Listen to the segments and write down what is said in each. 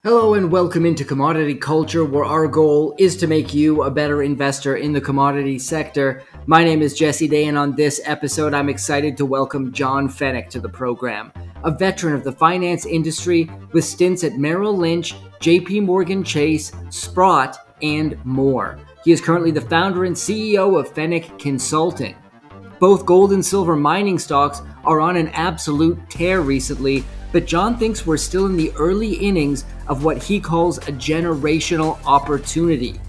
Hello and welcome into commodity culture, where our goal is to make you a better investor in the commodity sector. My name is Jesse Day, and on this episode, I'm excited to welcome John Feneck to the program, a veteran of the finance industry with stints at Merrill Lynch, JP Morgan Chase, Sprott, and more. He is currently the founder and CEO of Feneck Consulting. Both gold and silver mining stocks are on an absolute tear recently, but John thinks we're still in the early innings of what he calls a generational opportunity.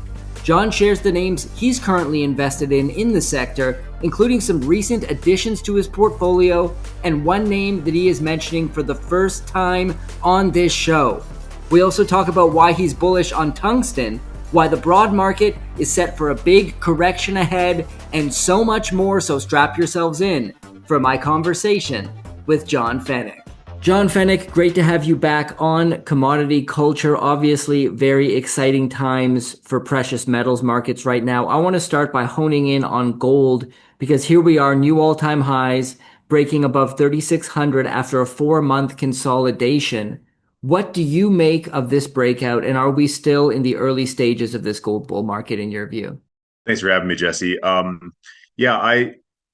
John shares the names he's currently invested in the sector, including some recent additions to his portfolio and one name that he is mentioning for the first time on this show. We also talk about why he's bullish on tungsten, why the broad market is set for a big correction ahead, and so much more, so strap yourselves in for my conversation with John Feneck. John Feneck, great to have you back on Commodity Culture. Obviously, very exciting times for precious metals markets right now. I want to start by honing in on gold, because here we are, new all-time highs, breaking above 3,600 after a 4-month consolidation. What do you make of this breakout, and are we still in the early stages of this gold bull market in your view? Thanks for having me, Jesse. Yeah,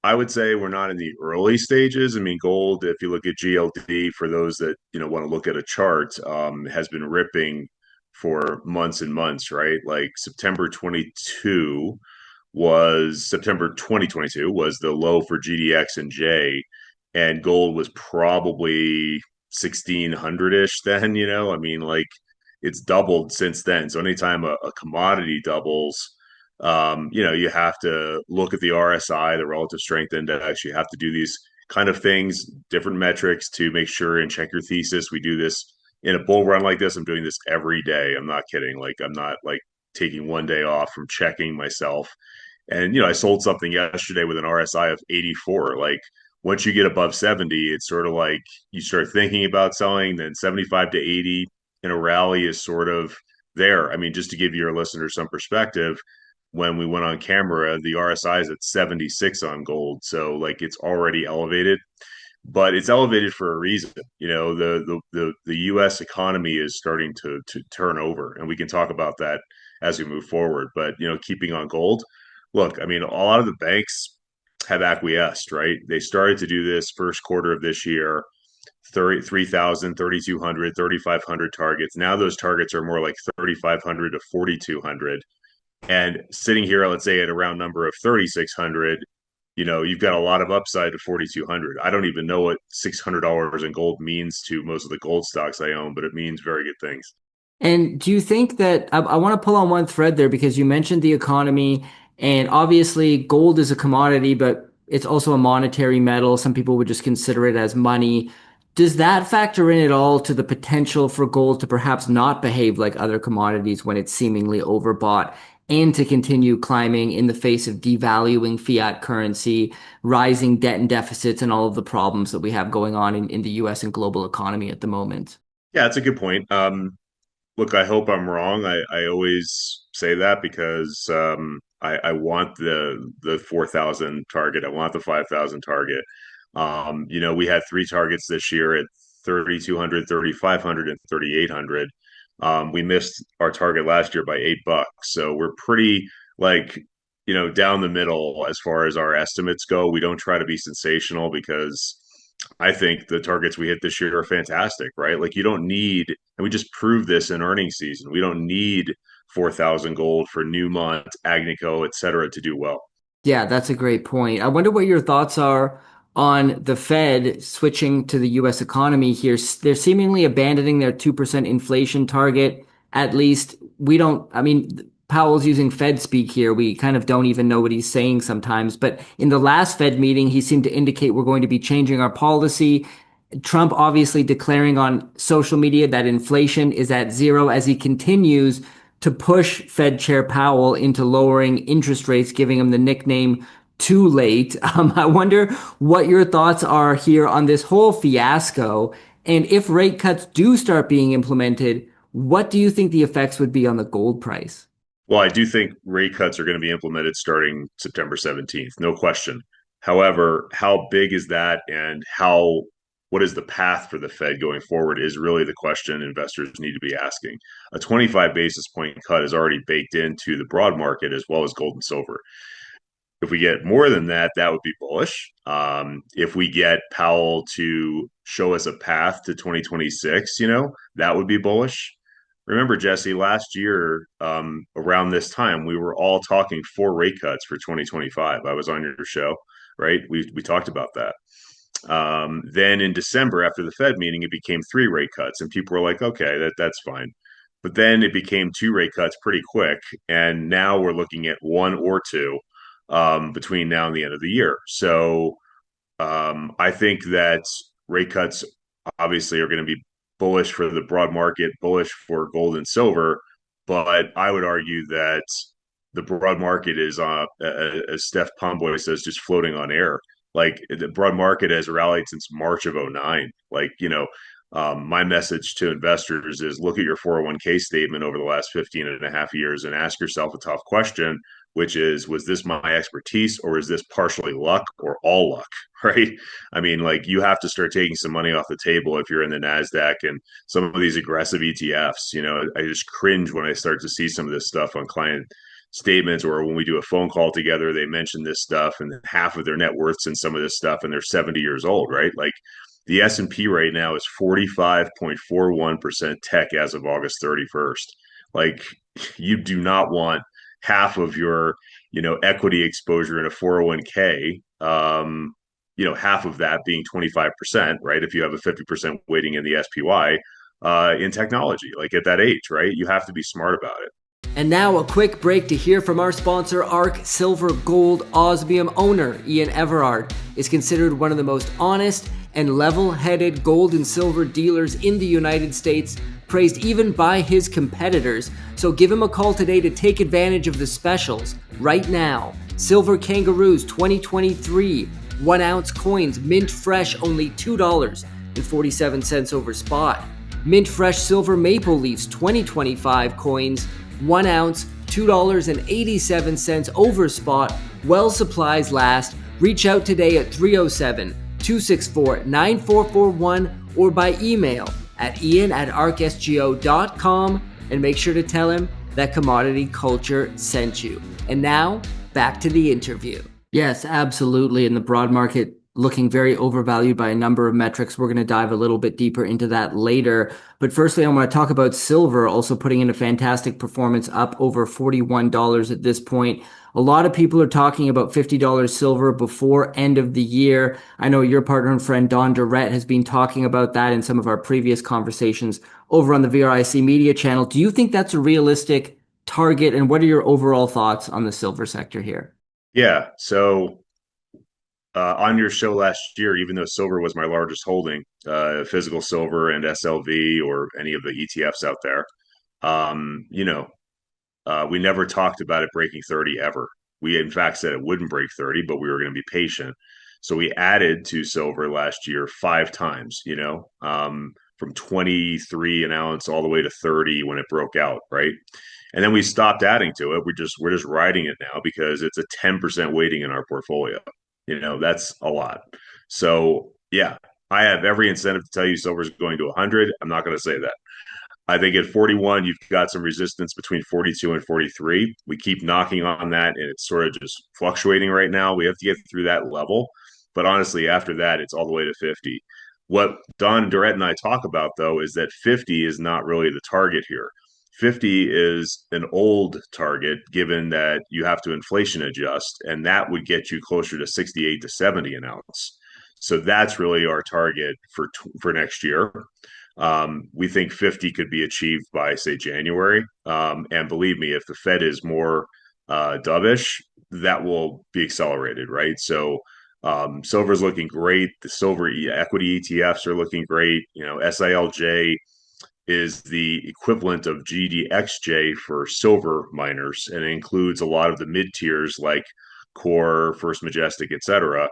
I would say we're not in the early stages. I mean, gold, if you look at GLD, for those that want to look at a chart, has been ripping for months and months, right? Like September 2022 was the low for GDX and J, and gold was probably 1600-ish then. I mean, like it's doubled since then. So anytime a commodity doubles, you have to look at the RSI, the relative strength index. You have to do these kind of things, different metrics to make sure and check your thesis. We do this in a bull run like this. I'm doing this every day. I'm not kidding. Like I'm not like taking one day off from checking myself. And I sold something yesterday with an RSI of 84. Like once you get above 70, it's sort of like you start thinking about selling. Then 75 to 80 in a rally is sort of there. I mean, just to give your listeners some perspective, when we went on camera, the RSI is at 76 on gold. So like it's already elevated, but it's elevated for a reason. The US economy is starting to turn over, and we can talk about that as we move forward. But keeping on gold, look, I mean, a lot of the banks have acquiesced, right? They started to do this first quarter of this year, 33,000, 3,200, 3,500 targets. Now those targets are more like 3,500 to 4,200. And sitting here, let's say at a round number of 3,600, you've got a lot of upside to 4,200. I don't even know what $600 in gold means to most of the gold stocks I own, but it means very good things. And do you think that I want to pull on one thread there, because you mentioned the economy, and obviously gold is a commodity, but it's also a monetary metal. Some people would just consider it as money. Does that factor in at all to the potential for gold to perhaps not behave like other commodities when it's seemingly overbought, and to continue climbing in the face of devaluing fiat currency, rising debt and deficits, and all of the problems that we have going on in the US and global economy at the moment? Yeah, that's a good point. Look, I hope I'm wrong. I always say that because I want the 4,000 target. I want the 5,000 target. We had three targets this year at 3,200, 3,500, and 3,800. We missed our target last year by $8. So we're pretty like, down the middle as far as our estimates go. We don't try to be sensational because I think the targets we hit this year are fantastic, right? Like you don't need, and we just proved this in earnings season. We don't need 4,000 gold for Newmont, Agnico, et cetera, to do well. Yeah, that's a great point. I wonder what your thoughts are on the Fed switching to the US economy here. They're seemingly abandoning their 2% inflation target. At least we don't, I mean, Powell's using Fed speak here. We kind of don't even know what he's saying sometimes. But in the last Fed meeting, he seemed to indicate we're going to be changing our policy. Trump obviously declaring on social media that inflation is at zero, as he continues to push Fed Chair Powell into lowering interest rates, giving him the nickname too late. I wonder what your thoughts are here on this whole fiasco. And if rate cuts do start being implemented, what do you think the effects would be on the gold price? Well, I do think rate cuts are going to be implemented starting September 17th, no question. However, how big is that and how what is the path for the Fed going forward is really the question investors need to be asking. A 25 basis point cut is already baked into the broad market as well as gold and silver. If we get more than that, that would be bullish. If we get Powell to show us a path to 2026, that would be bullish. Remember, Jesse, last year around this time, we were all talking 4 rate cuts for 2025. I was on your show, right? We talked about that. Then in December, after the Fed meeting, it became 3 rate cuts, and people were like, "Okay, that's fine." But then it became 2 rate cuts pretty quick, and now we're looking at 1 or 2 between now and the end of the year. So I think that rate cuts obviously are going to be bullish for the broad market, bullish for gold and silver. But I would argue that the broad market is, as Steph Pomboy says, just floating on air. Like the broad market has rallied since March of '09. My message to investors is look at your 401k statement over the last 15 and a half years and ask yourself a tough question, which is, was this my expertise or is this partially luck or all luck? Right. I mean, like you have to start taking some money off the table if you're in the NASDAQ and some of these aggressive ETFs. I just cringe when I start to see some of this stuff on client statements or when we do a phone call together, they mention this stuff and half of their net worth's in some of this stuff and they're 70 years old, right? Like the S&P right now is 45.41% tech as of August 31st. Like you do not want half of your equity exposure in a 401k, half of that being 25%, right? If you have a 50% weighting in the SPY in technology, like at that age, right? You have to be smart about it. And now a quick break to hear from our sponsor, ARK Silver Gold Osmium owner Ian Everard is considered one of the most honest and level-headed gold and silver dealers in the United States, praised even by his competitors. So give him a call today to take advantage of the specials right now. Silver Kangaroos 2023 1-ounce coins, mint fresh, only $2.47 over spot. Mint fresh silver maple leafs 2025 coins, 1 ounce, $2.87 over spot. While supplies last. Reach out today at 307-264-9441 or by email at ian@arksgo.com and make sure to tell him that Commodity Culture sent you. And now, back to the interview. Yes, absolutely. And the broad market looking very overvalued by a number of metrics. We're going to dive a little bit deeper into that later. But firstly, I want to talk about silver also putting in a fantastic performance, up over $41 at this point. A lot of people are talking about $50 silver before end of the year. I know your partner and friend Don Durrett has been talking about that in some of our previous conversations over on the VRIC Media channel. Do you think that's a realistic target? And what are your overall thoughts on the silver sector here? Yeah. So on your show last year, even though silver was my largest holding, physical silver and SLV or any of the ETFs out there, we never talked about it breaking 30 ever. We, in fact, said it wouldn't break 30, but we were going to be patient. So we added to silver last year 5 times, from 23 an ounce all the way to 30 when it broke out, right? And then we stopped adding to it. We're just riding it now because it's a 10% weighting in our portfolio. That's a lot. So yeah, I have every incentive to tell you silver's going to 100. I'm not going to say that. I think at 41, you've got some resistance between 42 and 43. We keep knocking on that, and it's sort of just fluctuating right now. We have to get through that level. But honestly, after that, it's all the way to 50. What Don Durrett and I talk about, though, is that 50 is not really the target here. 50 is an old target given that you have to inflation adjust, and that would get you closer to 68 to 70 an ounce. So that's really our target for next year. We think 50 could be achieved by, say, January. And believe me, if the Fed is more dovish, that will be accelerated, right? So silver's looking great. The silver equity ETFs are looking great. SILJ is the equivalent of GDXJ for silver miners, and it includes a lot of the mid tiers like Core, First Majestic, etc.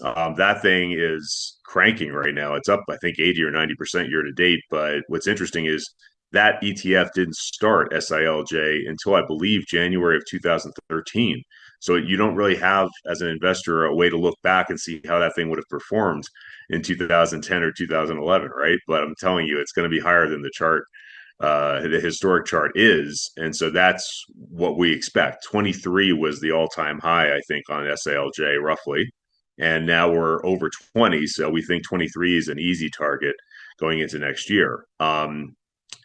That thing is cranking right now. It's up, I think, 80 or 90% year to date. But what's interesting is that ETF didn't start SILJ until I believe January of 2013. So you don't really have, as an investor, a way to look back and see how that thing would have performed in 2010 or 2011, right? But I'm telling you, it's going to be higher than the historic chart is. And so that's what we expect. 23 was the all time high, I think, on SALJ roughly. And now we're over 20. So we think 23 is an easy target going into next year.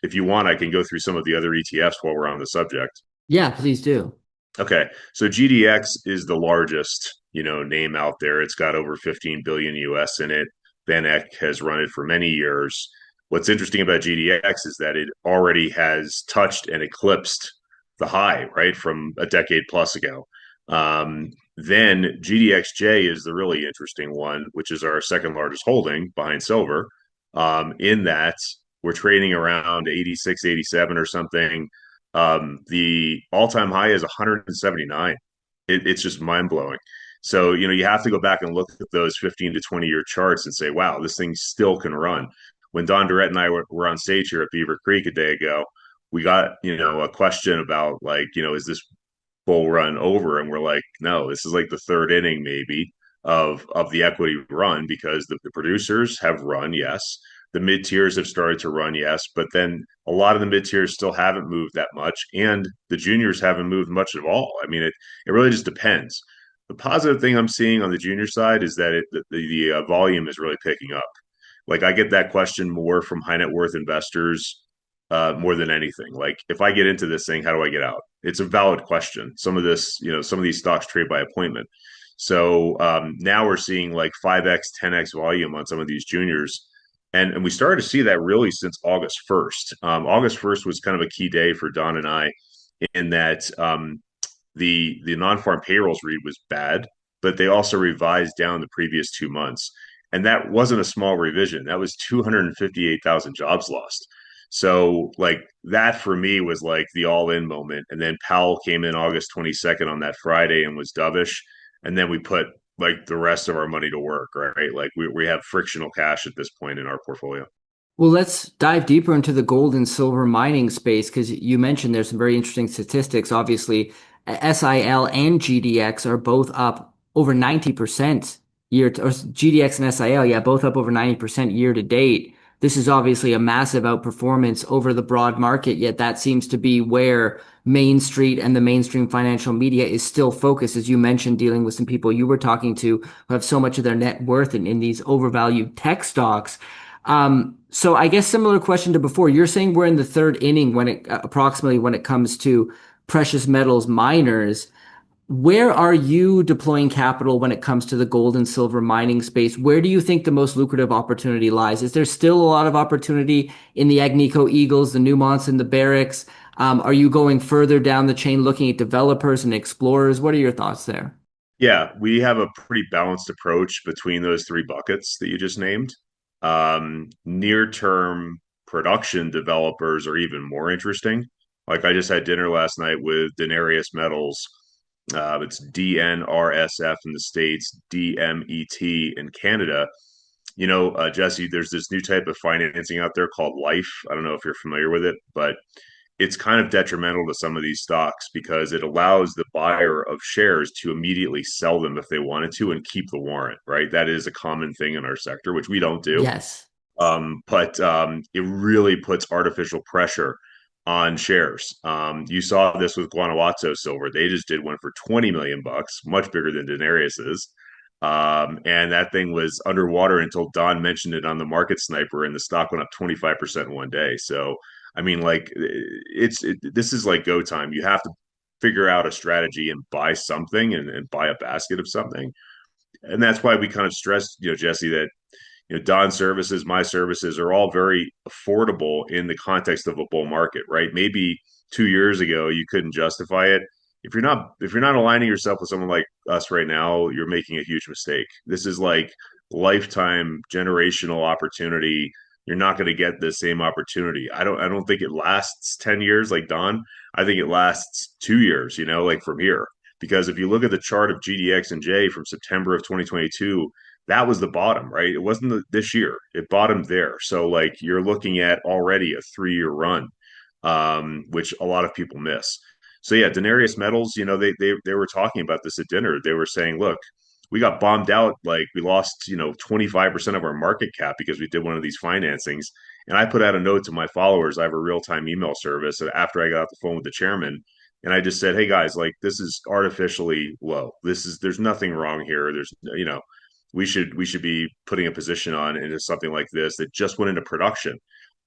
If you want, I can go through some of the other ETFs while we're on the subject. Yeah, please do. Okay, so GDX is the largest, name out there. It's got over 15 billion US in it. Feneck has run it for many years. What's interesting about GDX is that it already has touched and eclipsed the high, right, from a decade plus ago. Then GDXJ is the really interesting one, which is our second largest holding behind silver. In that we're trading around 86, 87 or something. The all-time high is 179. It's just mind-blowing. So, you have to go back and look at those 15 to 20-year charts and say, wow, this thing still can run. When Don Durrett and I were on stage here at Beaver Creek a day ago, we got, a question about like, is this bull run over? And we're like, no, this is like the third inning maybe of the equity run because the producers have run, yes. The mid tiers have started to run, yes, but then a lot of the mid tiers still haven't moved that much, and the juniors haven't moved much at all. I mean, it really just depends. The positive thing I'm seeing on the junior side is that the volume is really picking up. Like I get that question more from high net worth investors more than anything. Like if I get into this thing, how do I get out? It's a valid question. Some of these stocks trade by appointment. So now we're seeing like 5x, 10x volume on some of these juniors. And we started to see that really since August 1st. August 1st was kind of a key day for Don and I in that the non-farm payrolls read was bad, but they also revised down the previous 2 months. And that wasn't a small revision. That was 258,000 jobs lost. So like that for me was like the all-in moment. And then Powell came in August 22nd on that Friday and was dovish. And then we put like the rest of our money to work, right? Like we have frictional cash at this point in our portfolio. Well, let's dive deeper into the gold and silver mining space because you mentioned there's some very interesting statistics. Obviously, SIL and GDX are both up over 90% or GDX and SIL, yeah, both up over 90% year to date. This is obviously a massive outperformance over the broad market, yet that seems to be where Main Street and the mainstream financial media is still focused, as you mentioned, dealing with some people you were talking to who have so much of their net worth in these overvalued tech stocks. So I guess similar question to before. You're saying we're in the third inning when it approximately when it comes to precious metals miners. Where are you deploying capital when it comes to the gold and silver mining space? Where do you think the most lucrative opportunity lies? Is there still a lot of opportunity in the Agnico Eagles, the Newmonts, and the Barricks? Are you going further down the chain looking at developers and explorers? What are your thoughts there? Yeah, we have a pretty balanced approach between those three buckets that you just named. Near term production developers are even more interesting. Like I just had dinner last night with Denarius Metals. It's DNRSF in the States, DMET in Canada. Jesse, there's this new type of financing out there called Life. I don't know if you're familiar with it, but it's kind of detrimental to some of these stocks because it allows the buyer of shares to immediately sell them if they wanted to and keep the warrant, right? That is a common thing in our sector, which we don't do. Yes. But it really puts artificial pressure on shares. You saw this with Guanajuato Silver. They just did one for 20 million bucks, much bigger than Denarius is. And that thing was underwater until Don mentioned it on the Market Sniper, and the stock went up 25% in one day. So, I mean, like, this is like go time. You have to figure out a strategy and buy something and buy a basket of something. And that's why we kind of stressed, Jesse, that Don's services, my services are all very affordable in the context of a bull market, right? Maybe 2 years ago you couldn't justify it. If you're not aligning yourself with someone like us right now, you're making a huge mistake. This is like lifetime generational opportunity. You're not going to get the same opportunity. I don't think it lasts 10 years like Don. I think it lasts 2 years, like from here. Because if you look at the chart of GDX and J from September of 2022, that was the bottom, right? It wasn't this year. It bottomed there. So like you're looking at already a 3-year run, which a lot of people miss. So yeah, Denarius Metals, they were talking about this at dinner. They were saying, look, we got bombed out, like we lost, 25% of our market cap because we did one of these financings. And I put out a note to my followers. I have a real-time email service after I got off the phone with the chairman. And I just said, hey guys, like this is artificially low. There's nothing wrong here. We should be putting a position on into something like this that just went into production.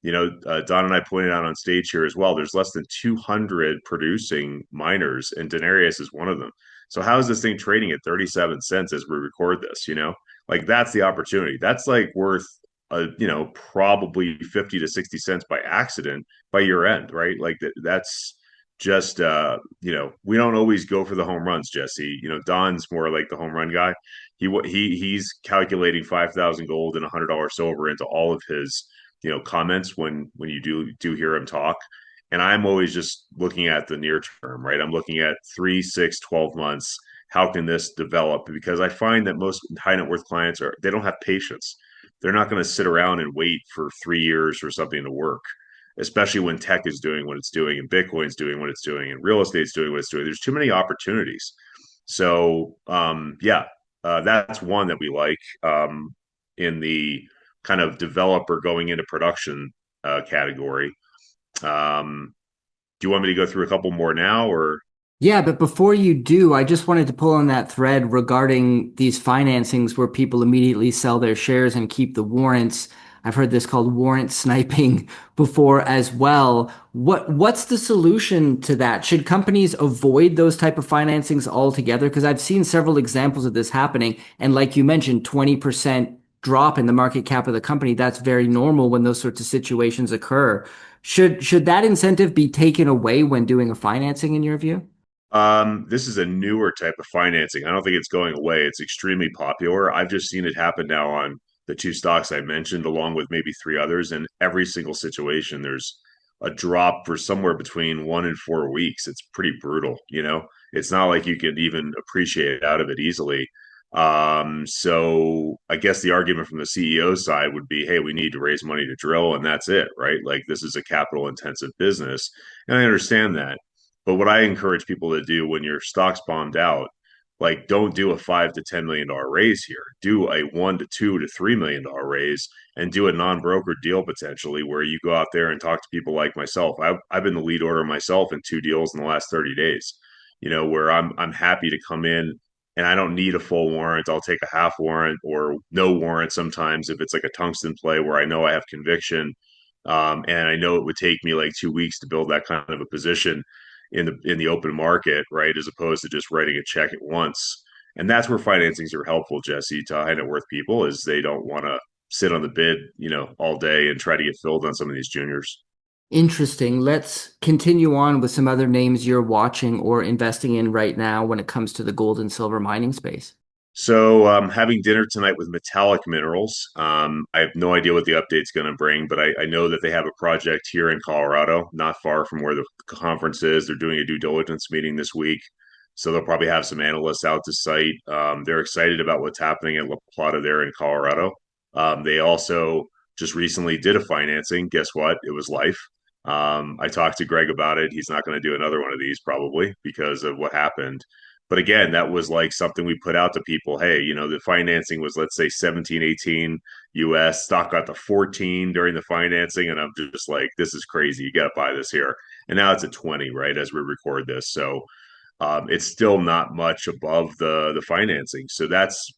Don and I pointed out on stage here as well. There's less than 200 producing miners, and Denarius is one of them. So how is this thing trading at 37 cents as we record this? Like that's the opportunity. That's like worth probably 50 to 60 cents by accident by year end, right? Like that's just we don't always go for the home runs, Jesse. Don's more like the home run guy. He's calculating 5,000 gold and $100 silver into all of his comments when you do hear him talk. And I'm always just looking at the near term, right? I'm looking at 3, 6, 12 months. How can this develop? Because I find that most high net worth clients they don't have patience. They're not going to sit around and wait for 3 years for something to work, especially when tech is doing what it's doing and Bitcoin's doing what it's doing and real estate's doing what it's doing. There's too many opportunities. So yeah, that's one that we like in the kind of developer going into production category. Do you want me to go through a couple more now, or Yeah, but before you do, I just wanted to pull on that thread regarding these financings where people immediately sell their shares and keep the warrants. I've heard this called warrant sniping before as well. What's the solution to that? Should companies avoid those type of financings altogether? Because I've seen several examples of this happening, and like you mentioned, 20% drop in the market cap of the company, that's very normal when those sorts of situations occur. Should that incentive be taken away when doing a financing in your view? this is a newer type of financing. I don't think it's going away. It's extremely popular. I've just seen it happen now on the two stocks I mentioned, along with maybe three others. And every single situation, there's a drop for somewhere between 1 and 4 weeks. It's pretty brutal. It's not like you can even appreciate out of it easily. So I guess the argument from the CEO side would be, hey, we need to raise money to drill, and that's it, right? Like this is a capital intensive business. And I understand that. But what I encourage people to do when your stock's bombed out, like don't do a $5 to $10 million raise here. Do a $1 to $2 to $3 million raise and do a non-broker deal potentially where you go out there and talk to people like myself. I've been the lead order myself in 2 deals in the last 30 days, where I'm happy to come in and I don't need a full warrant. I'll take a half warrant or no warrant sometimes if it's like a tungsten play where I know I have conviction. And I know it would take me like 2 weeks to build that kind of a position in the open market, right? As opposed to just writing a check at once. And that's where financings are helpful, Jesse, to high net worth people is they don't want to sit on the bid, all day and try to get filled on some of these juniors. Interesting. Let's continue on with some other names you're watching or investing in right now when it comes to the gold and silver mining space. So, having dinner tonight with Metallic Minerals. I have no idea what the update's going to bring, but I know that they have a project here in Colorado, not far from where the conference is. They're doing a due diligence meeting this week. So they'll probably have some analysts out to site. They're excited about what's happening at La Plata there in Colorado. They also just recently did a financing. Guess what? It was life. I talked to Greg about it. He's not going to do another one of these probably because of what happened. But again, that was like something we put out to people. Hey, the financing was, let's say 17, 18 US. Stock got to 14 during the financing. And I'm just like, this is crazy. You got to buy this here. And now it's at 20, right, as we record this. So it's still not much above the financing. So that's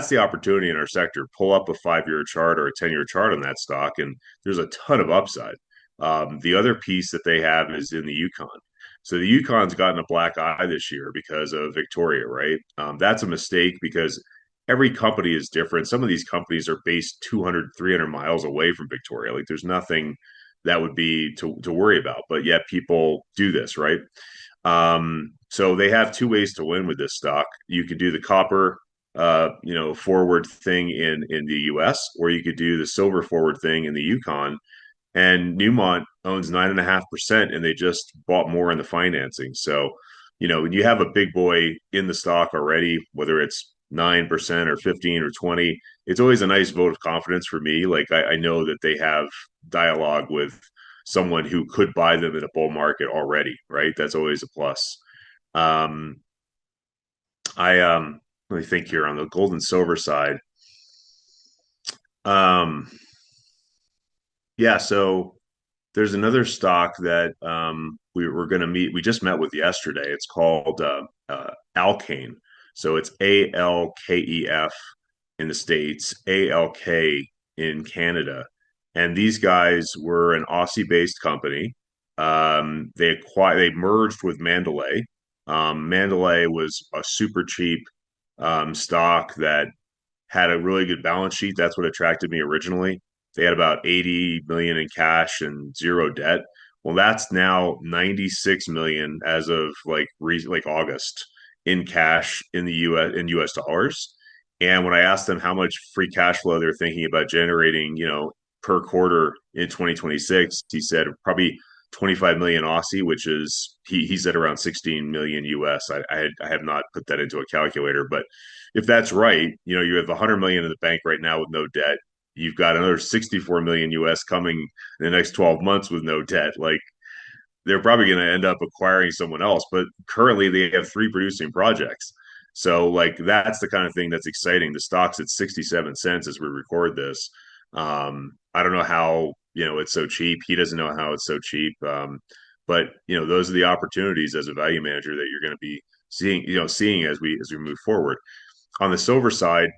the opportunity in our sector. Pull up a 5-year chart or a 10-year chart on that stock, and there's a ton of upside. The other piece that they have is in the Yukon. So the Yukon's gotten a black eye this year because of Victoria, right? That's a mistake because every company is different. Some of these companies are based 200, 300 miles away from Victoria. Like there's nothing that would be to worry about, but yet people do this, right? So they have two ways to win with this stock. You could do the copper, forward thing in the U.S., or you could do the silver forward thing in the Yukon. And Newmont owns 9.5%, and they just bought more in the financing. So, when you have a big boy in the stock already, whether it's 9% or 15 or 20, it's always a nice vote of confidence for me. Like I know that they have dialogue with someone who could buy them in a bull market already, right? That's always a plus. Um, I let me think here on the gold and silver side. Um, yeah, so there's another stock that we were going to meet. We just met with yesterday. It's called Alkane. So it's ALKEF in the States, ALK in Canada. And these guys were an Aussie-based company. They merged with Mandalay. Mandalay was a super cheap stock that had a really good balance sheet. That's what attracted me originally. They had about 80 million in cash and zero debt. Well, that's now 96 million as of like August in cash in the US dollars. And when I asked them how much free cash flow they're thinking about generating, per quarter in 2026, he said probably 25 million Aussie, which is he said around 16 million US. I have not put that into a calculator, but if that's right, you have 100 million in the bank right now with no debt. You've got another 64 million US coming in the next 12 months with no debt. Like they're probably going to end up acquiring someone else, but currently they have three producing projects. So like that's the kind of thing that's exciting. The stock's at 67 cents as we record this. I don't know how, it's so cheap. He doesn't know how it's so cheap. But those are the opportunities as a value manager that you're going to be seeing as we move forward. On the silver side,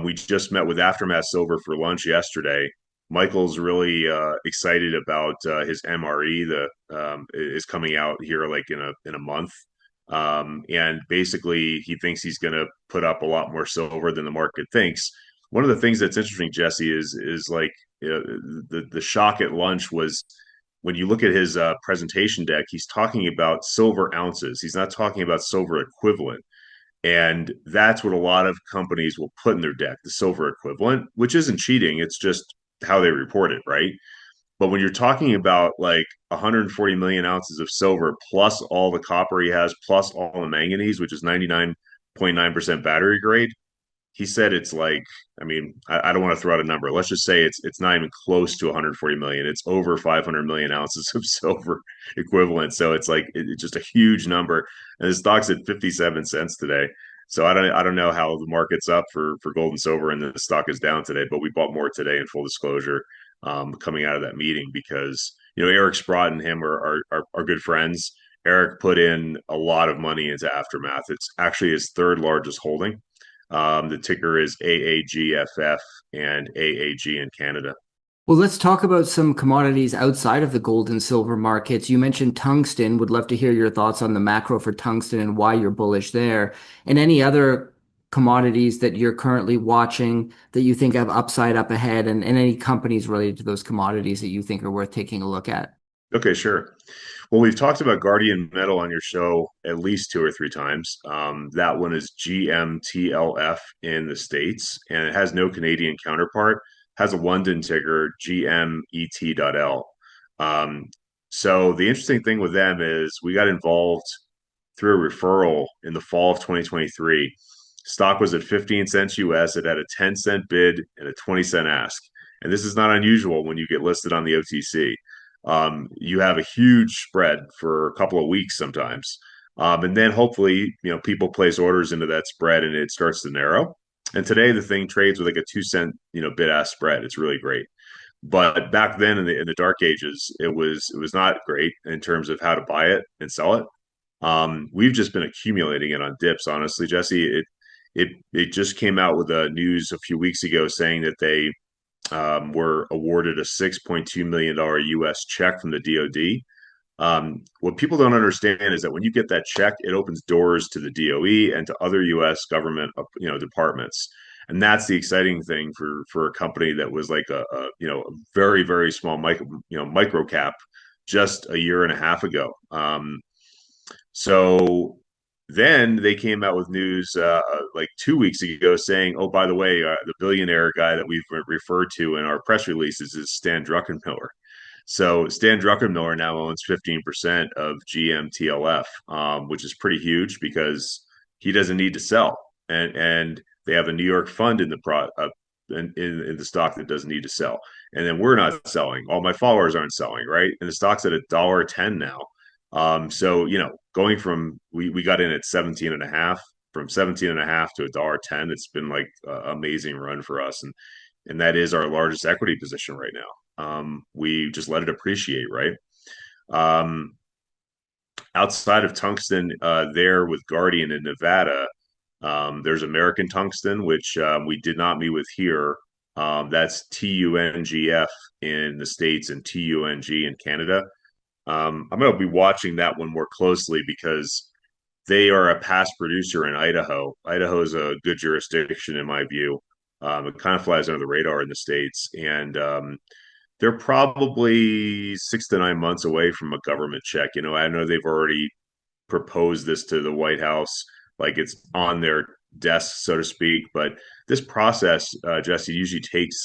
we just met with Aftermath Silver for lunch yesterday. Michael's really excited about his MRE that is coming out here like in a month, and basically he thinks he's going to put up a lot more silver than the market thinks. One of the things that's interesting, Jesse, is like the shock at lunch was when you look at his presentation deck. He's talking about silver ounces. He's not talking about silver equivalent. And that's what a lot of companies will put in their deck, the silver equivalent, which isn't cheating. It's just how they report it, right? But when you're talking about like 140 million ounces of silver, plus all the copper he has, plus all the manganese, which is 99.9% battery grade, he said it's like, I mean, I don't want to throw out a number. Let's just say it's not even close to 140 million. It's over 500 million ounces of silver equivalent. So it's like it's just a huge number. And the stock's at 57 cents today. So I don't know how the market's up for gold and silver, and the stock is down today. But we bought more today in full disclosure, coming out of that meeting because Eric Sprott and him are good friends. Eric put in a lot of money into Aftermath. It's actually his third largest holding. The ticker is AAGFF and AAG in Canada. Well, let's talk about some commodities outside of the gold and silver markets. You mentioned tungsten. Would love to hear your thoughts on the macro for tungsten and why you're bullish there, and any other commodities that you're currently watching that you think have upside up ahead, and any companies related to those commodities that you think are worth taking a look at. Okay, sure. Well, we've talked about Guardian Metal on your show at least two or three times. That one is GMTLF in the States, and it has no Canadian counterpart. Has a London ticker, GMET.L. Um, so the interesting thing with them is we got involved through a referral in the fall of 2023. Stock was at 15 cents US. It had a 10-cent bid and a 20-cent ask. And this is not unusual when you get listed on the OTC. You have a huge spread for a couple of weeks sometimes. And then hopefully, people place orders into that spread and it starts to narrow. And today the thing trades with like a 2 cent, bid ask spread. It's really great. But back then in the dark ages, it was not great in terms of how to buy it and sell it. We've just been accumulating it on dips, honestly, Jesse. It just came out with a news a few weeks ago saying that they were awarded a $6.2 million US check from the DoD. What people don't understand is that when you get that check, it opens doors to the DOE and to other U.S. government, departments, and that's the exciting thing for a company that was like a very very small micro cap just a year and a half ago. So then they came out with news like 2 weeks ago saying, "Oh, by the way, the billionaire guy that we've referred to in our press releases is Stan Druckenmiller." So Stan Druckenmiller now owns 15% of GMTLF, which is pretty huge because he doesn't need to sell, and they have a New York fund in the in the stock that doesn't need to sell, and then we're not selling. All my followers aren't selling, right? And the stock's at $1.10 now. So, going from we got in at 17 and a half, from 17 and a half to $1.10, it's been like an amazing run for us. And that is our largest equity position right now. We just let it appreciate, right? Um, Outside of tungsten, there with Guardian in Nevada, there's American Tungsten, which we did not meet with here. That's TUNGF in the States and TUNG in Canada. I'm going to be watching that one more closely because they are a past producer in Idaho. Idaho is a good jurisdiction in my view. It kind of flies under the radar in the States, and they're probably 6 to 9 months away from a government check. I know they've already proposed this to the White House, like it's on their desk, so to speak. But this process, Jesse, usually takes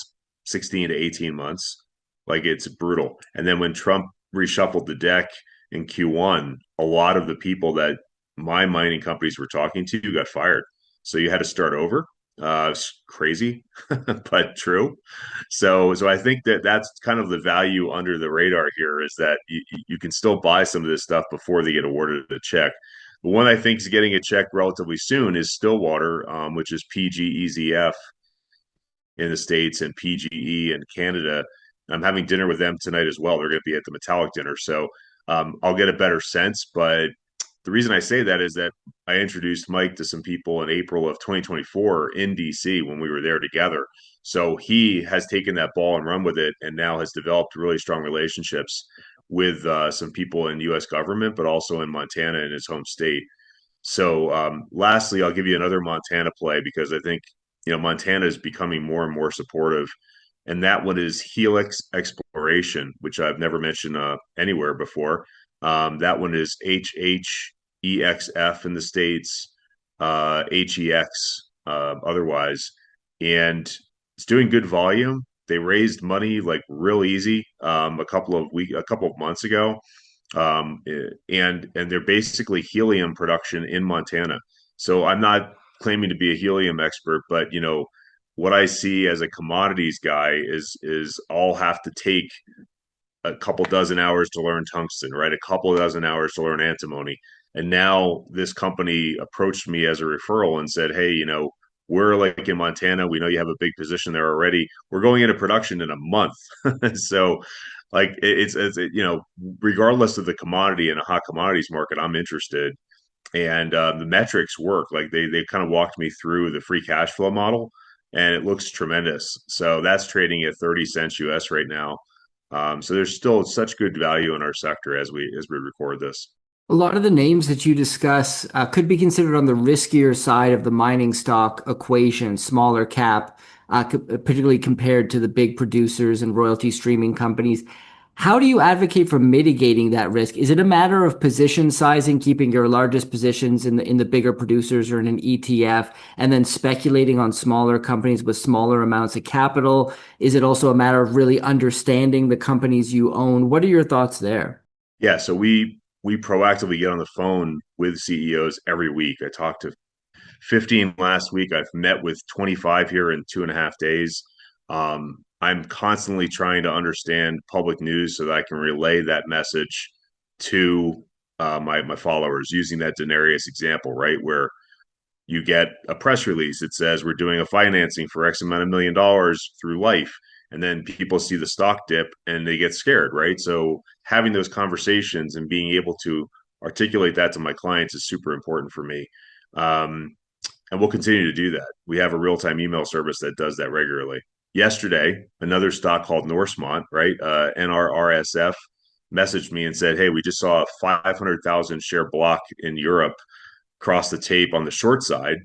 16 to 18 months. Like it's brutal. And then when Trump reshuffled the deck in Q1, a lot of the people that my mining companies were talking to got fired. So you had to start over. It's crazy, but true. So I think that that's kind of the value under the radar here is that you can still buy some of this stuff before they get awarded a check. The one I think is getting a check relatively soon is Stillwater, which is PGEZF in the States and PGE in Canada. I'm having dinner with them tonight as well. They're going to be at the Metallic dinner. So I'll get a better sense. But the reason I say that is that I introduced Mike to some people in April of 2024 in DC when we were there together. So he has taken that ball and run with it and now has developed really strong relationships with some people in US government, but also in Montana in his home state. So, lastly, I'll give you another Montana play because I think Montana is becoming more and more supportive, and that one is Helix Exploration, which I've never mentioned anywhere before. That one is HHEXF in the States, HEX otherwise, and it's doing good volume. They raised money like real easy a couple of months ago, and they're basically helium production in Montana. So I'm not claiming to be a helium expert, but what I see as a commodities guy is I'll have to take a couple dozen hours to learn tungsten, right? A couple dozen hours to learn antimony. And now this company approached me as a referral and said, "Hey, we're like in Montana. We know you have a big position there already. We're going into production in a month." So, like, regardless of the commodity in a hot commodities market, I'm interested. And the metrics work. Like they kind of walked me through the free cash flow model, and it looks tremendous. So that's trading at 30 cents US right now. So there's still such good value in our sector as we record this. A lot of the names that you discuss could be considered on the riskier side of the mining stock equation, smaller cap, particularly compared to the big producers and royalty streaming companies. How do you advocate for mitigating that risk? Is it a matter of position sizing, keeping your largest positions in the bigger producers or in an ETF, and then speculating on smaller companies with smaller amounts of capital? Is it also a matter of really understanding the companies you own? What are your thoughts there? Yeah, so we proactively get on the phone with CEOs every week. I talked to 15 last week. I've met with 25 here in 2.5 days. I'm constantly trying to understand public news so that I can relay that message to my followers using that denarius example, right? Where you get a press release that says we're doing a financing for X amount of $1 million through life. And then people see the stock dip and they get scared, right? So having those conversations and being able to articulate that to my clients is super important for me. Um, and we'll continue to do that. We have a real time email service that does that regularly. Yesterday, another stock called Norsemont, right? NRRSF messaged me and said, "Hey, we just saw a 500,000 share block in Europe cross the tape on the short side,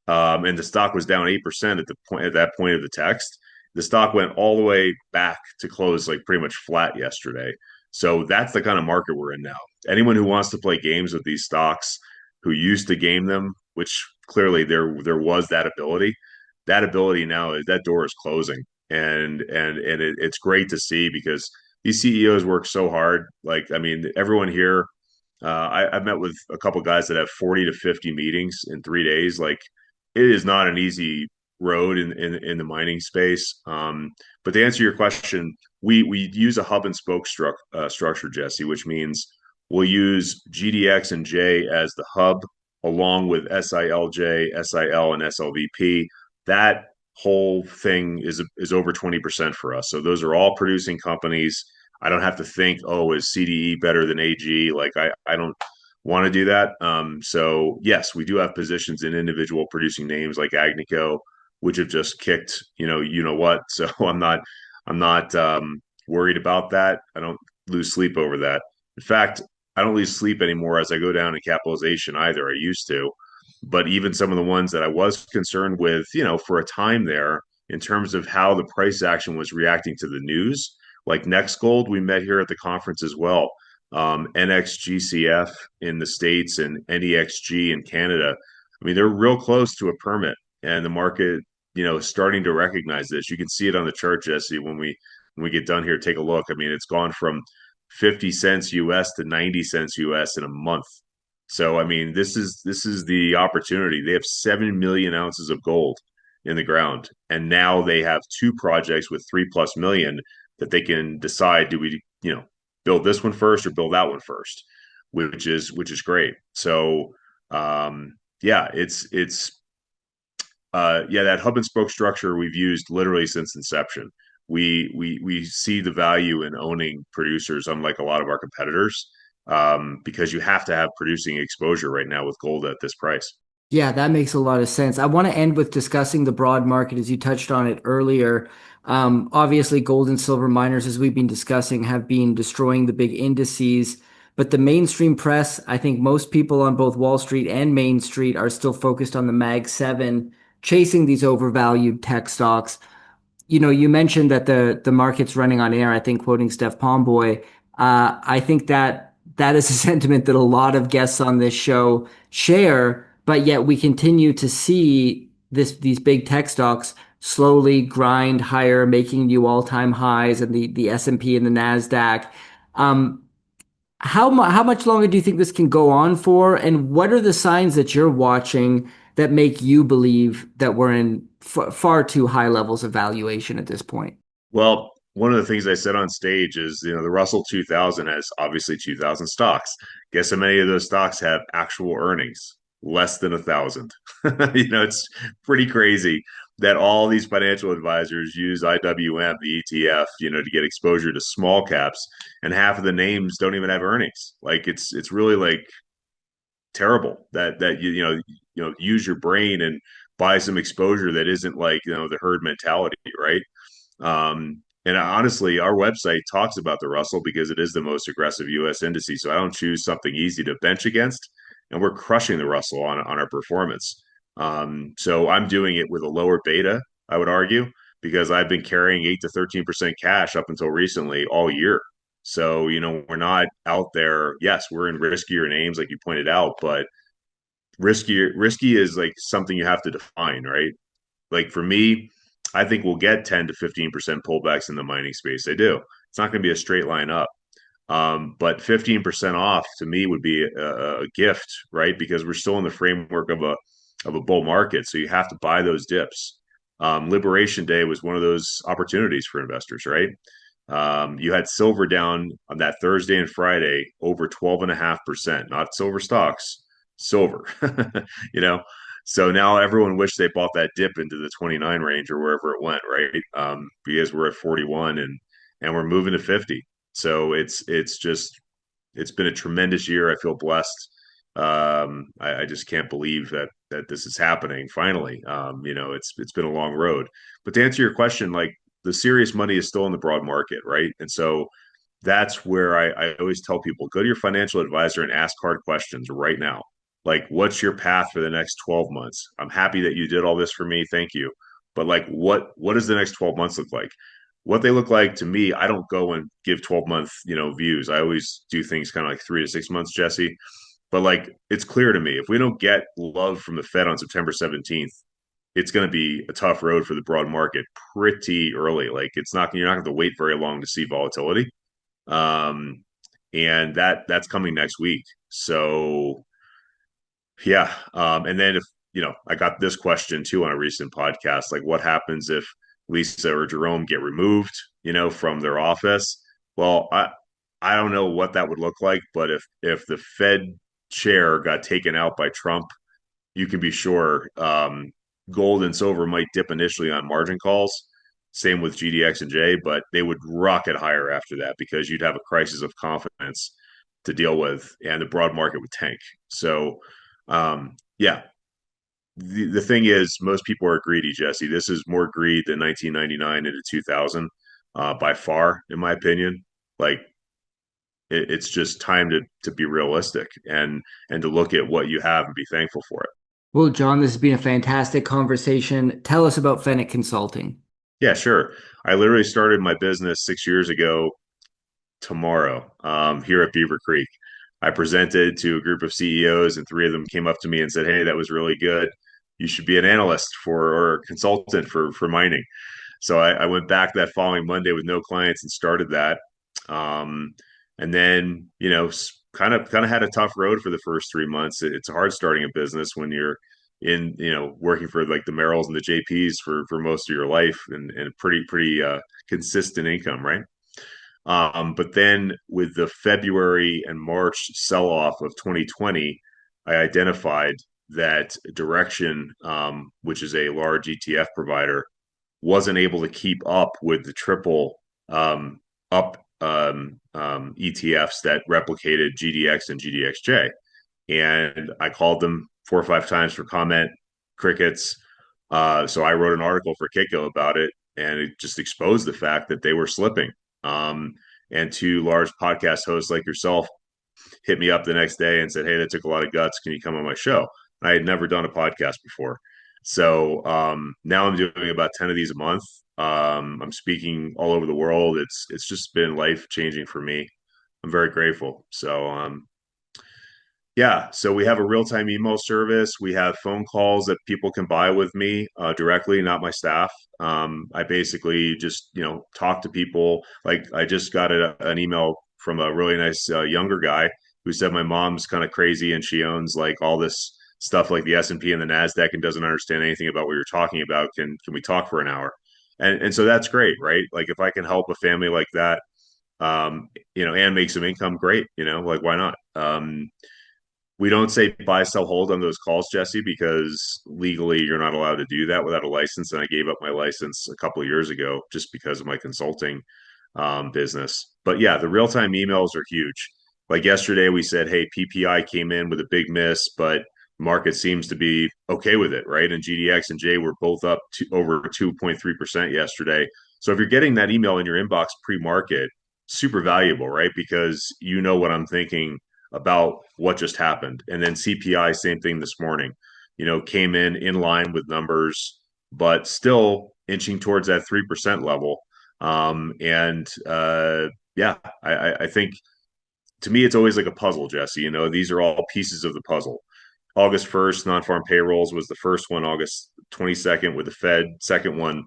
and the stock was down 8% at that point of the text. The stock went all the way back to close like pretty much flat yesterday. So that's the kind of market we're in now. Anyone who wants to play games with these stocks, who used to game them, which clearly there was that ability now is that door is closing, and it's great to see because these CEOs work so hard. Like I mean, everyone here I've met with a couple guys that have 40 to 50 meetings in 3 days. Like it is not an easy road in the mining space. But to answer your question, we use a hub and spoke structure, Jesse, which means we'll use GDX and J as the hub, along with SILJ, SIL, and SLVP. That whole thing is over 20% for us. So those are all producing companies. I don't have to think, oh, is CDE better than AG? Like I don't want to do that. So yes, we do have positions in individual producing names like Agnico, which have just kicked, you know what. So I'm not worried about that. I don't lose sleep over that. In fact, I don't lose sleep anymore as I go down in capitalization either. I used to, but even some of the ones that I was concerned with, for a time there, in terms of how the price action was reacting to the news, like Next Gold, we met here at the conference as well. NXGCF in the States and NEXG in Canada. I mean, they're real close to a permit, and the market, is starting to recognize this. You can see it on the chart, Jesse, when we get done here. Take a look. I mean, it's gone from 50 cents US to 90 cents US in a month. So I mean, this is the opportunity. They have 7 million ounces of gold in the ground, and now they have two projects with 3+ million that they can decide, do we, build this one first or build that one first, which is great. So yeah, it's that hub and spoke structure we've used literally since inception. We see the value in owning producers, unlike a lot of our competitors, because you have to have producing exposure right now with gold at this price. Yeah, that makes a lot of sense. I want to end with discussing the broad market as you touched on it earlier. Obviously, gold and silver miners, as we've been discussing, have been destroying the big indices. But the mainstream press, I think most people on both Wall Street and Main Street are still focused on the Mag 7, chasing these overvalued tech stocks. You mentioned that the market's running on air, I think quoting Steph Pomboy. I think that is a sentiment that a lot of guests on this show share, but yet we continue to see these big tech stocks slowly grind higher, making new all-time highs, and the S&P and the Nasdaq. Um, how much longer do you think this can go on for? And what are the signs that you're watching that make you believe that we're in far too high levels of valuation at this point? Well, one of the things I said on stage is, the Russell 2000 has obviously 2,000 stocks. Guess how many of those stocks have actual earnings? Less than 1,000. It's pretty crazy that all these financial advisors use IWM, the ETF, to get exposure to small caps, and half of the names don't even have earnings. Like it's really like terrible that use your brain and buy some exposure that isn't like the herd mentality, right? And honestly, our website talks about the Russell because it is the most aggressive U.S. indice. So I don't choose something easy to bench against, and we're crushing the Russell on our performance. So I'm doing it with a lower beta, I would argue, because I've been carrying 8 to 13% cash up until recently all year. So we're not out there. Yes, we're in riskier names, like you pointed out, but risky is like something you have to define, right? Like for me, I think we'll get 10 to 15% pullbacks in the mining space. I do. It's not going to be a straight line up. But 15% off to me would be a gift, right? Because we're still in the framework of a bull market. So you have to buy those dips. Liberation Day was one of those opportunities for investors, right? You had silver down on that Thursday and Friday over 12.5%, not silver stocks, silver, you know? So now everyone wished they bought that dip into the 29 range or wherever it went, right? Because we're at 41 and we're moving to 50. So it's been a tremendous year. I feel blessed. I just can't believe that this is happening finally. It's been a long road. But to answer your question, like the serious money is still in the broad market, right? And so that's where I always tell people, go to your financial advisor and ask hard questions right now. Like, what's your path for the next 12 months? I'm happy that you did all this for me. Thank you. But like, what does the next 12 months look like? What they look like to me, I don't go and give 12-month, views. I always do things kind of like 3 to 6 months, Jesse. But like, it's clear to me if we don't get love from the Fed on September 17th, it's going to be a tough road for the broad market pretty early. Like, you're not going to wait very long to see volatility. Um, and that's coming next week. So yeah. And then if, I got this question too on a recent podcast, like what happens if Lisa or Jerome get removed, from their office? Well, I don't know what that would look like, but if the Fed chair got taken out by Trump, you can be sure gold and silver might dip initially on margin calls. Same with GDX and J, but they would rocket higher after that because you'd have a crisis of confidence to deal with, and the broad market would tank. So, yeah, the thing is, most people are greedy, Jesse. This is more greed than 1999 into 2000, by far, in my opinion. Like it's just time to be realistic and to look at what you have and be thankful for it. Well, John, this has been a fantastic conversation. Tell us about Fennec Consulting. Yeah, sure. I literally started my business 6 years ago tomorrow, here at Beaver Creek. I presented to a group of CEOs, and three of them came up to me and said, "Hey, that was really good. You should be an analyst for or a consultant for mining." So I went back that following Monday with no clients and started that. Um, and then, kind of had a tough road for the first 3 months. It's hard starting a business when you're in, working for like the Merrills and the JPs for most of your life and pretty consistent income, right? But then with the February and March sell off of 2020, I identified that Direction, which is a large ETF provider, wasn't able to keep up with the triple up ETFs that replicated GDX and GDXJ. And I called them 4 or 5 times for comment, crickets. So I wrote an article for Kitco about it, and it just exposed the fact that they were slipping. Um, and two large podcast hosts like yourself hit me up the next day and said, "Hey, that took a lot of guts. Can you come on my show?" I had never done a podcast before. So now I'm doing about 10 of these a month. I'm speaking all over the world. It's just been life changing for me. I'm very grateful. So yeah, so we have a real-time email service. We have phone calls that people can buy with me directly, not my staff. I basically just, talk to people. Like I just got an email from a really nice younger guy who said my mom's kind of crazy and she owns like all this stuff like the S&P and the Nasdaq and doesn't understand anything about what you're talking about. Can we talk for an hour? And so that's great, right? Like if I can help a family like that, and make some income, great. Like why not? We don't say buy, sell, hold on those calls, Jesse, because legally you're not allowed to do that without a license. And I gave up my license a couple of years ago just because of my consulting business. But yeah, the real time emails are huge. Like yesterday, we said, hey, PPI came in with a big miss, but market seems to be okay with it, right? And GDX and J were both up to over 2.3% yesterday. So if you're getting that email in your inbox pre-market, super valuable, right? Because you know what I'm thinking about what just happened. And then CPI, same thing this morning, came in line with numbers, but still inching towards that 3% level. Yeah, I think to me, it's always like a puzzle, Jesse. These are all pieces of the puzzle. August 1st, non-farm payrolls was the first one, August 22nd with the Fed, second one.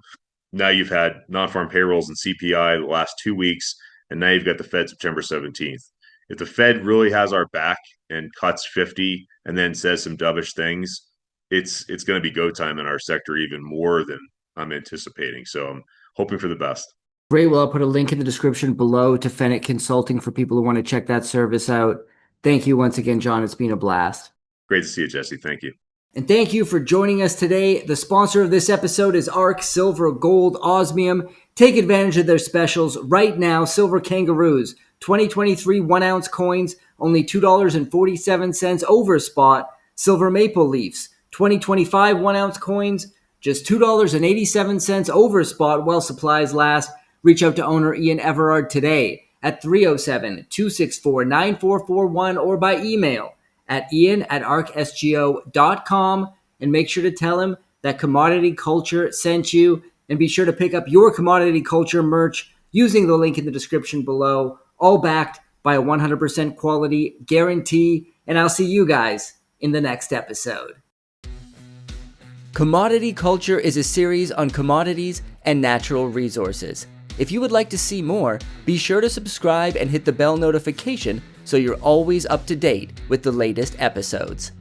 Now you've had non-farm payrolls and CPI the last 2 weeks, and now you've got the Fed September 17th. If the Fed really has our back and cuts 50 and then says some dovish things, it's going to be go time in our sector even more than I'm anticipating. So I'm hoping for the best. Great. Well, I'll put a link in the description below to Fennec Consulting for people who want to check that service out. Thank you once again, John. It's been a blast. Great to see you, Jesse. Thank you. And thank you for joining us today. The sponsor of this episode is ARC Silver Gold Osmium. Take advantage of their specials right now. Silver Kangaroos, 2023 1-ounce coins, only $2.47 over spot. Silver Maple Leafs, 2025 1-ounce coins, just $2.87 over spot while supplies last. Reach out to owner Ian Everard today at 307-264-9441 or by email at ian@arcsgo.com, and make sure to tell him that Commodity Culture sent you, and be sure to pick up your Commodity Culture merch using the link in the description below, all backed by a 100% quality guarantee, and I'll see you guys in the next episode. Commodity Culture is a series on commodities and natural resources. If you would like to see more, be sure to subscribe and hit the bell notification so you're always up to date with the latest episodes.